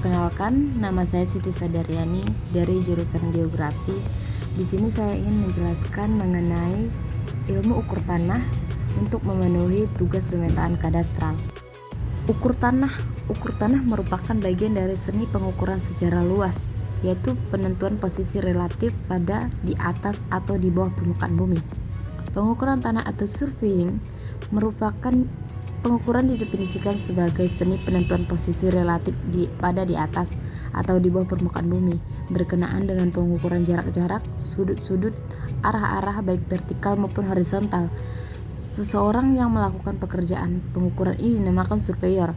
Perkenalkan, nama saya Siti Sadariani dari jurusan Geografi. Di sini saya ingin menjelaskan mengenai ilmu ukur tanah untuk memenuhi tugas pemetaan kadastral. Ukur tanah merupakan bagian dari seni pengukuran secara luas, yaitu penentuan posisi relatif pada di atas atau di bawah permukaan bumi. Pengukuran tanah atau surveying merupakan pengukuran didefinisikan sebagai seni penentuan posisi relatif pada di atas atau di bawah permukaan bumi, berkenaan dengan pengukuran jarak-jarak, sudut-sudut, arah-arah baik vertikal maupun horizontal. Seseorang yang melakukan pekerjaan pengukuran ini dinamakan surveyor.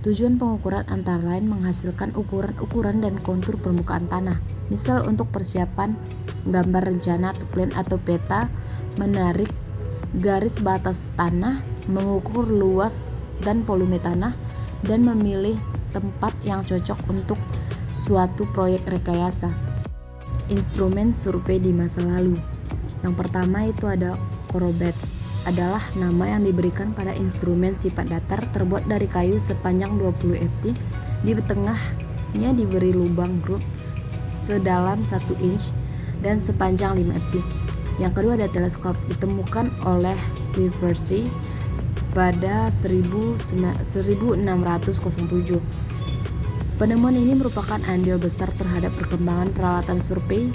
Tujuan pengukuran antara lain menghasilkan ukuran-ukuran dan kontur permukaan tanah. Misal untuk persiapan gambar rencana atau plan atau peta, menarik garis batas tanah, mengukur luas dan volume tanah, dan memilih tempat yang cocok untuk suatu proyek rekayasa. Instrumen survei di masa lalu. Yang pertama itu ada Corobets, adalah nama yang diberikan pada instrumen sifat datar terbuat dari kayu sepanjang 20 ft. Di tengahnya diberi lubang groove sedalam 1 inch dan sepanjang 5 ft. Yang kedua ada teleskop, ditemukan oleh Levesque pada 1607. Penemuan ini merupakan andil besar terhadap perkembangan peralatan survei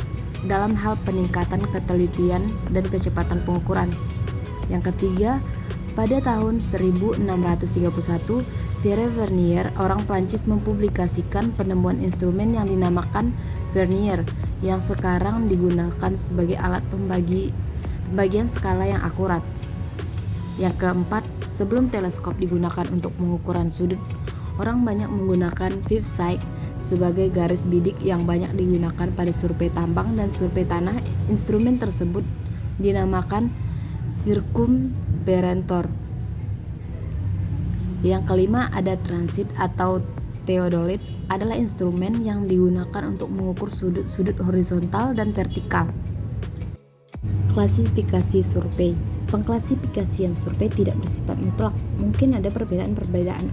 dalam hal peningkatan ketelitian dan kecepatan pengukuran. Yang ketiga, pada tahun 1631, Pierre Vernier, orang Prancis, mempublikasikan penemuan instrumen yang dinamakan Vernier, yang sekarang digunakan sebagai alat pembagian skala yang akurat. Yang keempat, sebelum teleskop digunakan untuk pengukuran sudut, orang banyak menggunakan fifth sight sebagai garis bidik yang banyak digunakan pada survei tambang dan survei tanah. Instrumen tersebut dinamakan circumferentor. Yang kelima ada transit atau theodolit, adalah instrumen yang digunakan untuk mengukur sudut-sudut horizontal dan vertikal. Klasifikasi survei. Pengklasifikasian survei tidak bersifat mutlak. Mungkin ada perbedaan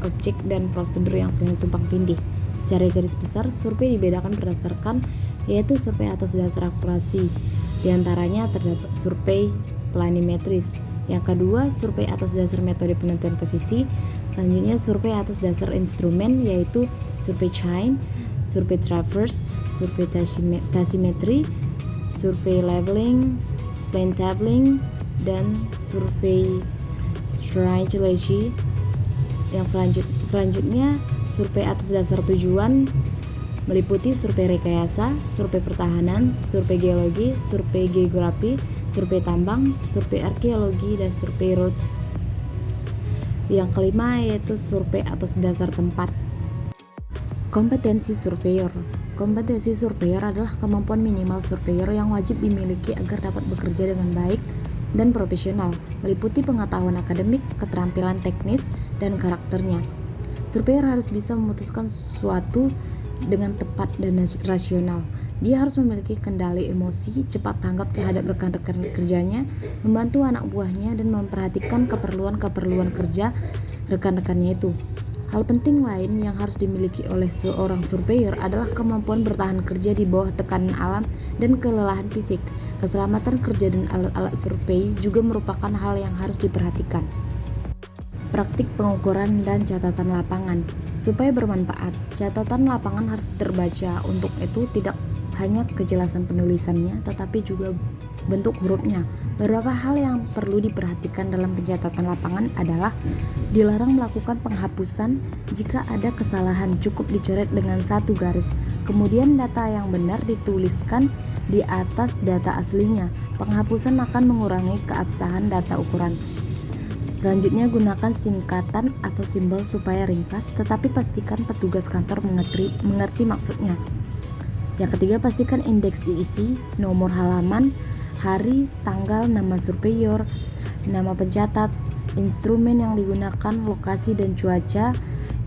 objek dan prosedur yang saling tumpang tindih. Secara garis besar, survei dibedakan berdasarkan, yaitu survei atas dasar akurasi. Di antaranya terdapat survei planimetris. Yang kedua, survei atas dasar metode penentuan posisi. Selanjutnya, survei atas dasar instrumen, yaitu survey chain, survey traverse, survei tasimetri, survei leveling, plane tabling, dan survei triangulation. Yang selanjutnya, survei atas dasar tujuan meliputi survei rekayasa, survei pertahanan, survei geologi, survei geografi, survei tambang, survei arkeologi, dan survei road. Yang kelima yaitu survei atas dasar tempat. Kompetensi surveyor. Kompetensi surveyor adalah kemampuan minimal surveyor yang wajib dimiliki agar dapat bekerja dengan baik dan profesional, meliputi pengetahuan akademik, keterampilan teknis, dan karakternya. Surveyor harus bisa memutuskan sesuatu dengan tepat dan rasional. Dia harus memiliki kendali emosi, cepat tanggap terhadap rekan-rekan kerjanya, membantu anak buahnya, dan memperhatikan keperluan kerja rekan-rekannya itu. Hal penting lain yang harus dimiliki oleh seorang surveyor adalah kemampuan bertahan kerja di bawah tekanan alam dan kelelahan fisik. Keselamatan kerja dan alat-alat survei juga merupakan hal yang harus diperhatikan. Praktik pengukuran dan catatan lapangan. Supaya bermanfaat, catatan lapangan harus terbaca. Untuk itu tidak hanya kejelasan penulisannya, tetapi juga bentuk hurufnya. Beberapa hal yang perlu diperhatikan dalam pencatatan lapangan adalah dilarang melakukan penghapusan jika ada kesalahan, cukup dicoret dengan satu garis. Kemudian data yang benar dituliskan di atas data aslinya. Penghapusan akan mengurangi keabsahan data ukuran. Selanjutnya, gunakan singkatan atau simbol supaya ringkas, tetapi pastikan petugas kantor mengerti maksudnya. Yang ketiga, pastikan indeks diisi, nomor halaman, hari, tanggal, nama surveyor, nama pencatat, instrumen yang digunakan, lokasi, dan cuaca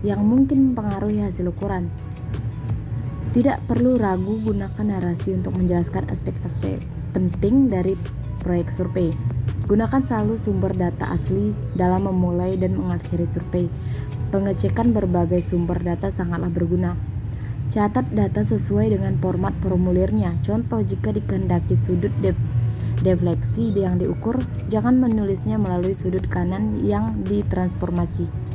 yang mungkin mempengaruhi hasil ukuran. Tidak perlu ragu gunakan narasi untuk menjelaskan aspek-aspek penting dari proyek survei. Gunakan selalu sumber data asli dalam memulai dan mengakhiri survei. Pengecekan berbagai sumber data sangatlah berguna. Catat data sesuai dengan format formulirnya. Contoh, jika dikehendaki sudut defleksi yang diukur, jangan menulisnya melalui sudut kanan yang ditransformasi.